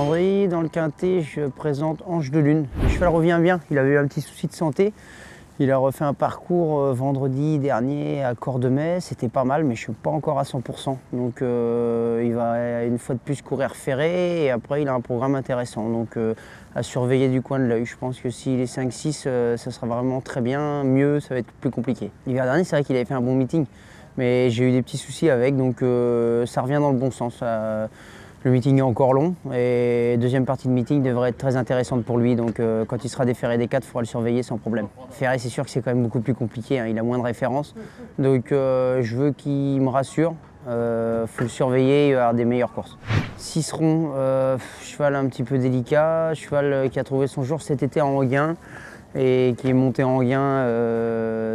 Vendredi, dans le quintet, je présente Ange de Lune. Le cheval revient bien, il avait eu un petit souci de santé. Il a refait un parcours vendredi dernier à Cordemais, c'était pas mal, mais je ne suis pas encore à 100%. Donc il va une fois de plus courir ferré et après il a un programme intéressant. Donc à surveiller du coin de l'œil. Je pense que s'il est 5-6, ça sera vraiment très bien. Mieux, ça va être plus compliqué. L'hiver dernier, c'est vrai qu'il avait fait un bon meeting, mais j'ai eu des petits soucis avec, donc ça revient dans le bon sens. Le meeting est encore long et deuxième partie de meeting devrait être très intéressante pour lui. Donc quand il sera déferré des 4, il faudra le surveiller sans problème. Ferré, c'est sûr que c'est quand même beaucoup plus compliqué, hein. Il a moins de références. Donc je veux qu'il me rassure. Faut le surveiller, il va avoir des meilleures courses. Ciceron, cheval un petit peu délicat, cheval qui a trouvé son jour cet été en regain et qui est monté en regain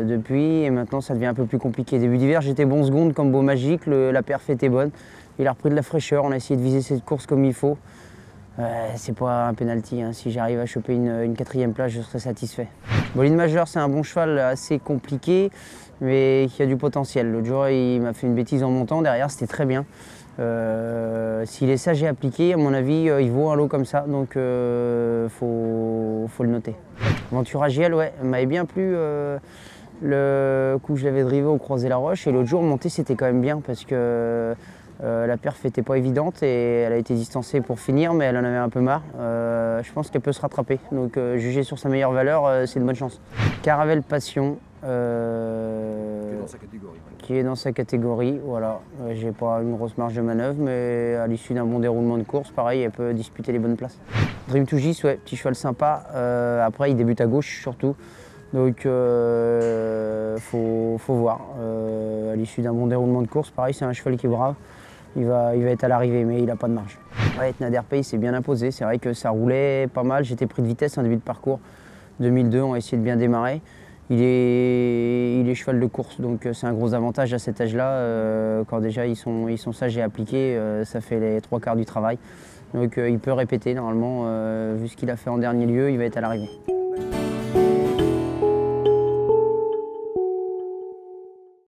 depuis, et maintenant ça devient un peu plus compliqué. Début d'hiver, j'étais bon seconde comme Beau Magique, la perf était bonne. Il a repris de la fraîcheur, on a essayé de viser cette course comme il faut. C'est pas un penalty, hein. Si j'arrive à choper une 4e place, je serai satisfait. Bolide Majeur, c'est un bon cheval assez compliqué, mais qui a du potentiel. L'autre jour, il m'a fait une bêtise en montant, derrière c'était très bien. S'il est sage et appliqué, à mon avis, il vaut un lot comme ça, donc faut le noter. Ventura GL, ouais, m'avait bien plu le coup que je l'avais drivé au Croisé-la-Roche, et l'autre jour, monter, c'était quand même bien, parce que la perf n'était pas évidente et elle a été distancée pour finir, mais elle en avait un peu marre. Je pense qu'elle peut se rattraper, donc juger sur sa meilleure valeur, c'est de bonne chance. Caravelle Passion. Qui est dans sa catégorie, voilà. J'ai pas une grosse marge de manœuvre, mais à l'issue d'un bon déroulement de course, pareil, elle peut disputer les bonnes places. Dream to Gis, ouais, petit cheval sympa. Après, il débute à gauche surtout, donc faut voir. À l'issue d'un bon déroulement de course, pareil, c'est un cheval qui est brave. Il va être à l'arrivée, mais il n'a pas de marge. Ouais, Nader Pay s'est bien imposé. C'est vrai que ça roulait pas mal. J'étais pris de vitesse en début de parcours. 2002, on a essayé de bien démarrer. Il est cheval de course, donc c'est un gros avantage à cet âge-là. Quand déjà ils sont sages et appliqués, ça fait les 3/4 du travail. Donc il peut répéter normalement, vu ce qu'il a fait en dernier lieu, il va être à l'arrivée.